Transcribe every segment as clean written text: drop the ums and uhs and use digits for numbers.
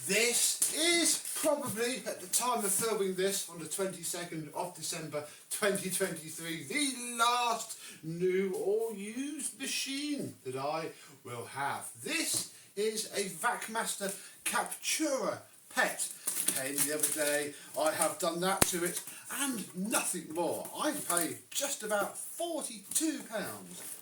This is probably, at the time of filming this, on the 22nd of December 2023, the last new or used machine that I will have. This is a Vacmaster Captura Pet. Came the other day, I have done that to it and nothing more. I paid just about £42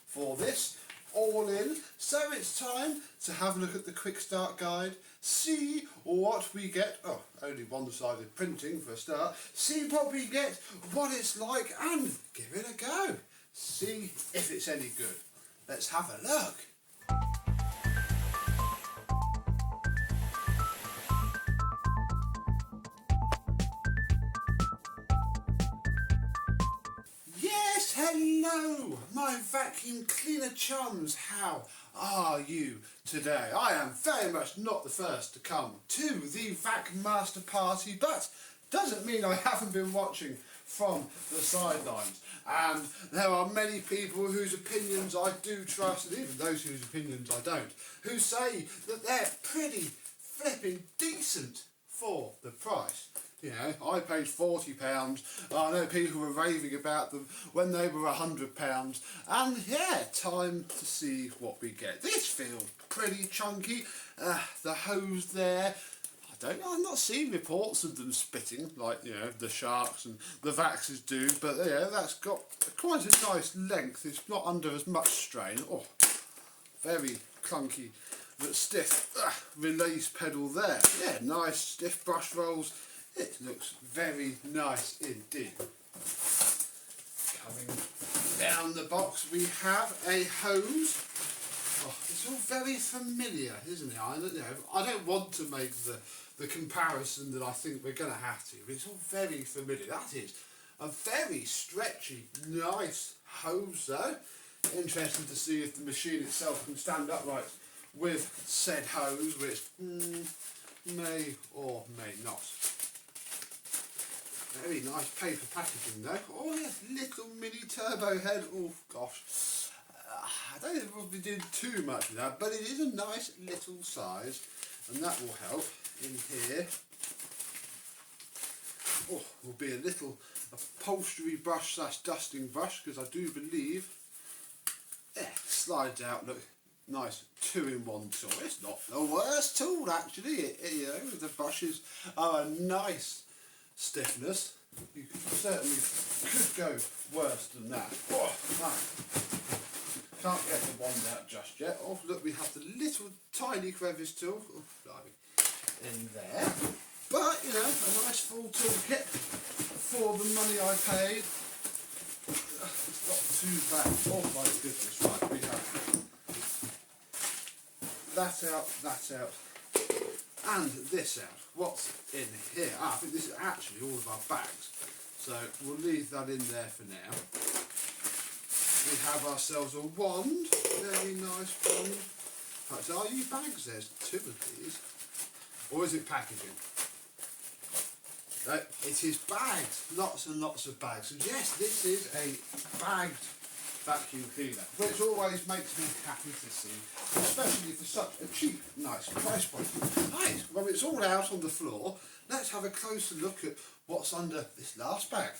for this, all in. So it's time to have a look at the quick start guide, see what we get. Oh, only one-sided printing for a start. See what we get, what it's like, and give it a go. See if it's any good. Let's have a look. Yes, hello, my vacuum cleaner chums. How are you today? I am very much not the first to come to the Vacmaster party, but doesn't mean I haven't been watching from the sidelines. And there are many people whose opinions I do trust, and even those whose opinions I don't, who say that they're pretty flipping decent for the price. You know, I paid £40. I know people were raving about them when they were £100. And yeah, time to see what we get. This feels pretty chunky. The hose there, I'm not seeing reports of them spitting like, you know, the sharks and the Vaxes do. But yeah, that's got quite a nice length. It's not under as much strain. Oh, very clunky but stiff release pedal there. Yeah, nice stiff brush rolls. It looks very nice indeed. Coming down the box we have a hose. Oh, it's all very familiar, isn't it? I don't want to make the comparison that I think we're going to have to, but it's all very familiar. That is a very stretchy, nice hose though. Interesting to see if the machine itself can stand upright with said hose, which may or may not. Very nice paper packaging though. Oh yes, little mini turbo head. Oh gosh. I don't think we'll be doing too much with that, but it is a nice little size, and that will help in here. Oh, will be a little upholstery brush / dusting brush, because I do believe, yeah, slides out, look, nice 2-in-1 tool. It's not the worst tool actually. You know, the brushes are a nice stiffness. You certainly could go worse than that. Oh, can't get the wand out just yet. Oh look, we have the little tiny crevice tool in there. But you know, a nice full toolkit for the money I paid. It's not too bad. Oh my goodness, right, we have that out, and this out. What's in here? I think this is actually all of our bags, so we'll leave that in there for now. We have ourselves a wand, very nice wand. In fact, are you bags? There's 2 of these. Or is it packaging? No, it is bags, lots and lots of bags. So yes, this is a bagged vacuum cleaner, which always makes me happy to see, especially for such a cheap, nice price point. Right, well it's all out on the floor. Let's have a closer look at what's under this last bag.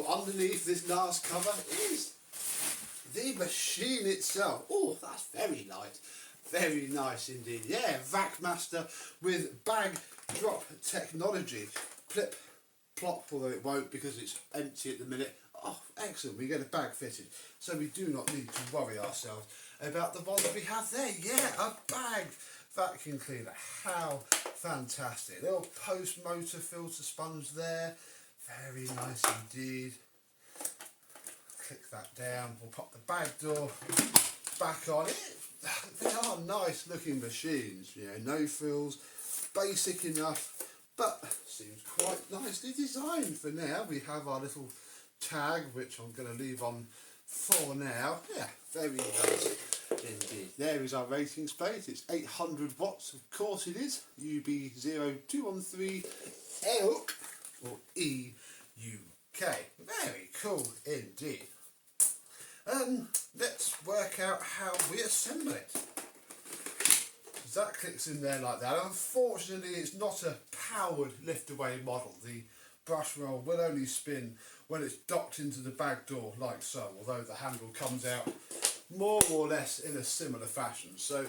Underneath this last cover is the machine itself. Oh, that's very light. Very nice indeed. Yeah, Vacmaster with bag drop technology. Plip, plop, although it won't because it's empty at the minute. Oh, excellent, we get a bag fitted, so we do not need to worry ourselves about the one that we have there. Yeah, a bag vacuum cleaner. How fantastic. Little post motor filter sponge there. Very nice indeed. Click that down. We'll pop the bag door back on it. They are nice looking machines, you know, no frills, basic enough, but seems quite nicely designed for now. We have our little tag, which I'm going to leave on for now. Yeah, very nice indeed. There is our rating space. It's 800 watts, of course it is. UB0213 EUK or EUK. Very cool indeed. Let's work out how we assemble it. So that clicks in there like that. Unfortunately, it's not a powered lift away model. The brush roll will only spin when it's docked into the bag door like so, although the handle comes out more or less in a similar fashion. So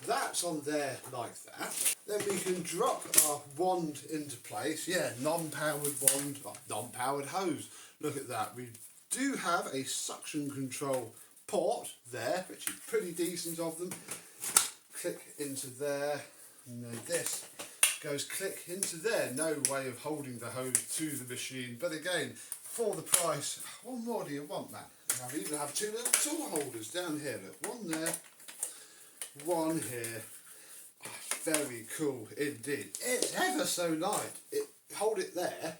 that's on there like that. Then we can drop our wand into place. Yeah, non-powered wand, non-powered hose. Look at that. We do have a suction control port there, which is pretty decent of them. Click into there, and then this goes click into there. No way of holding the hose to the machine, but again, for the price, what more do you want, man? I even have two little tool holders down here. Look, one there, one here. Oh, very cool indeed. It's ever so light. Hold it there.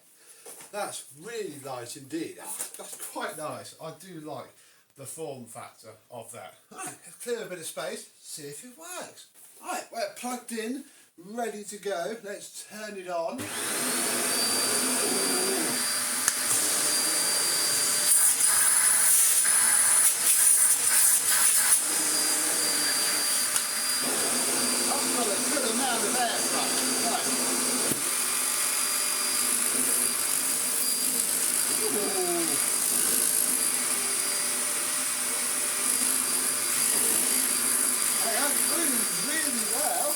That's really light indeed. Oh, that's quite nice. I do like the form factor of that. Right, let's clear a bit of space, see if it works. Right, we're plugged in, ready to go. Let's turn it on. I've got a good amount of airflow. Right. Ooh. Really well.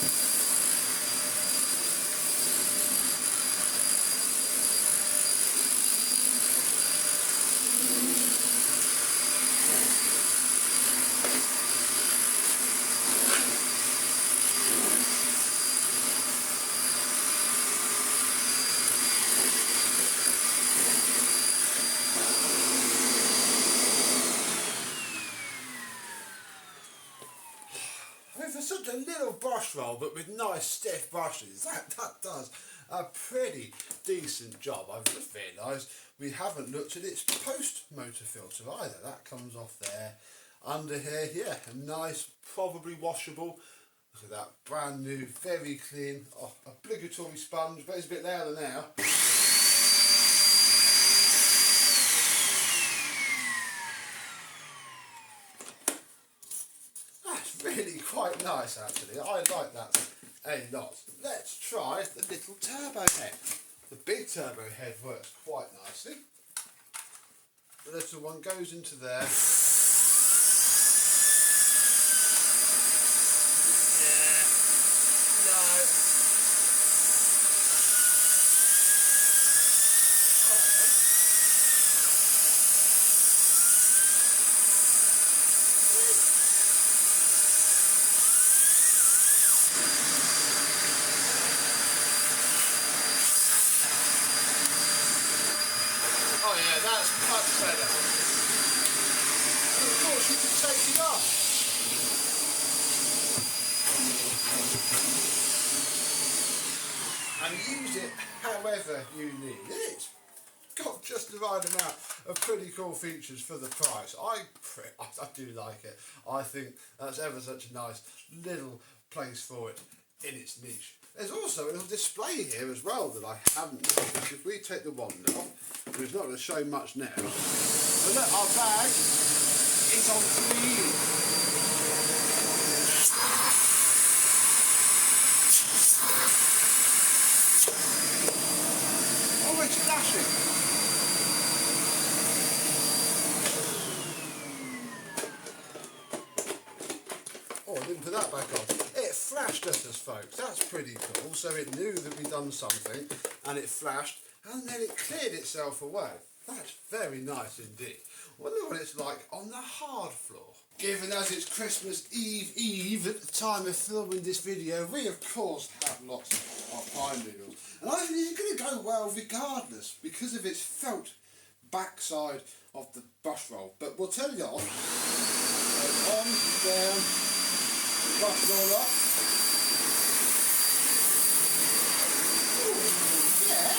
For such a little brush roll, but with nice stiff brushes, that does a pretty decent job. I've just realised we haven't looked at its post motor filter either. That comes off there. Under here, yeah, a nice, probably washable. Look at that, brand new, very clean, obligatory sponge, but it's a bit louder now. Really quite nice actually. I like that a lot. Let's try the little turbo head. The big turbo head works quite nicely. The little one goes into there. Yeah. No. Oh yeah, that's much better. And of course you can take it off. And use it however you need. It's got just the right amount of pretty cool features for the price. I do like it. I think that's ever such a nice little place for it in its niche. There's also a little display here as well that I haven't noticed. If we take the wand off, it's not going to show much now. So look, our bag is on 3. Oh, it's flashing. Oh, I didn't put that back on. It flashed at us, folks. That's pretty cool. So it knew that we'd done something, and it flashed, and then it cleared itself away. That's very nice indeed. I wonder what it's like on the hard floor. Given as it's Christmas Eve at the time of filming this video, we of course have lots of pine needles. And I think it's going to go well regardless, because of its felt backside of the brush roll. But we'll turn it on. So on, down, brush roll up. Ooh, yeah.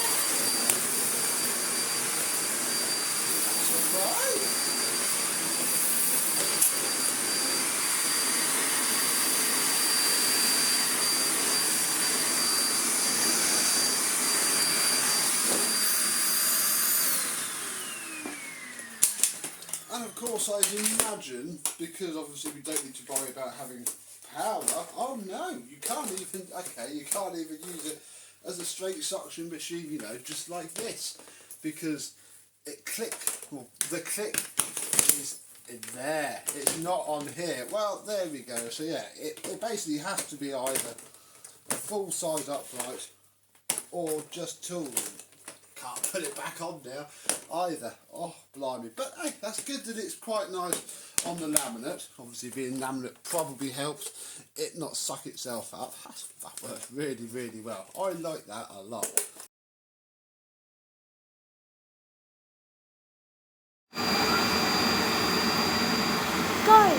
That's alright. And of course I'd imagine, because obviously we don't need to worry about having power. Oh no, you can't even, okay, you can't even use it as a straight suction machine, you know, just like this, because it well, the click is in there, it's not on here. Well, there we go. So yeah, it basically has to be either a full size upright or just tooling. Can't put it back on now either. Oh blimey, but hey, that's good that it's quite nice on the laminate. Obviously being laminate probably helps it not suck itself up. That works really, really well. I like that a lot. Go!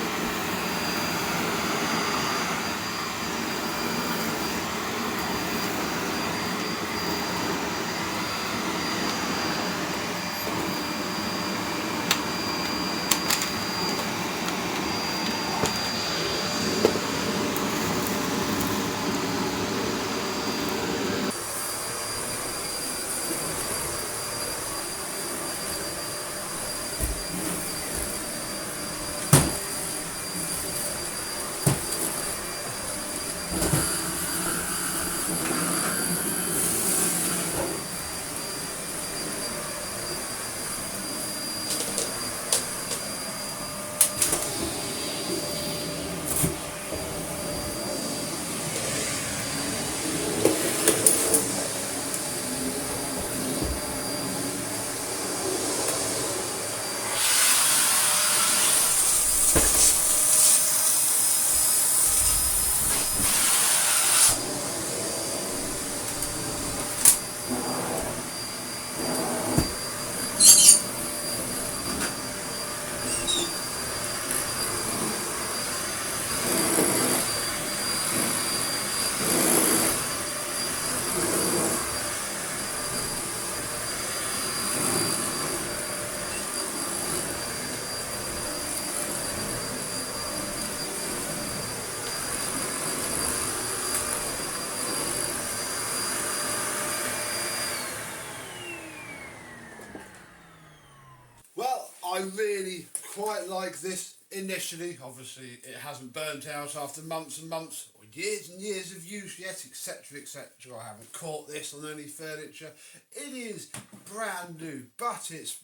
Well, I really quite like this initially. Obviously it hasn't burnt out after months and months or years and years of use yet, etc, etc. I haven't caught this on any furniture. It is brand new, but it's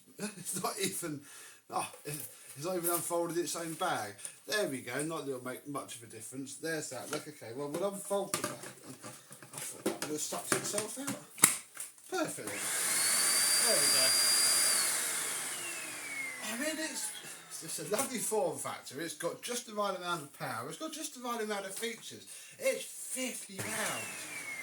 not even, it's not even unfolded its own bag. There we go, not that it'll make much of a difference. There's that, look, okay, well we'll unfold the bag. I thought that would have sucked itself out. Perfectly. There we go. I mean, it's a lovely form factor. It's got just the right amount of power. It's got just the right amount of features. It's £50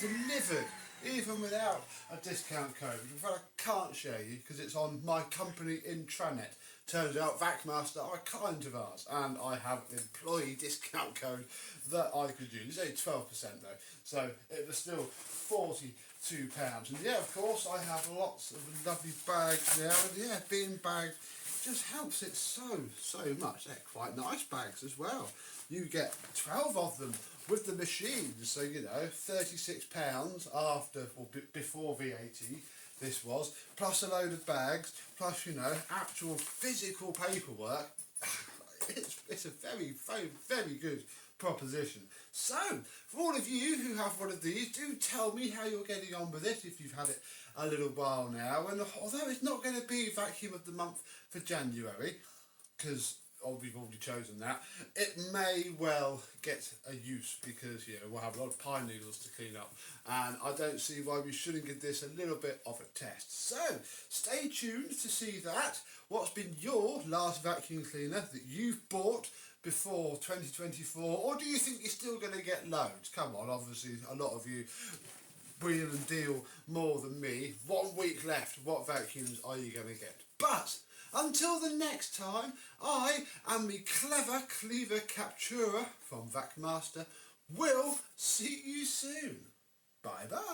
delivered, even without a discount code, which in fact I can't show you because it's on my company intranet. Turns out Vacmaster are a client of ours, and I have an employee discount code that I could use. It's only 12% though, so it was still £42. And yeah, of course, I have lots of lovely bags now, and yeah, being bagged just helps it so much. They're quite nice bags as well. You get 12 of them with the machine, so you know, £36 after or before VAT this was, plus a load of bags, plus, you know, actual physical paperwork. It's a very good proposition. So, for all of you who have one of these, do tell me how you're getting on with it if you've had it a little while now. And although it's not going to be Vacuum of the Month for January, because we've already chosen that, it may well get a use because, you know, we'll have a lot of pine needles to clean up, and I don't see why we shouldn't give this a little bit of a test. So stay tuned to see that. What's been your last vacuum cleaner that you've bought before 2024, or do you think you're still going to get loads? Come on, obviously a lot of you wheel and deal more than me. 1 week left, what vacuums are you going to get? But until the next time, I and the Cleva Captura from Vacmaster will see you soon. Bye bye.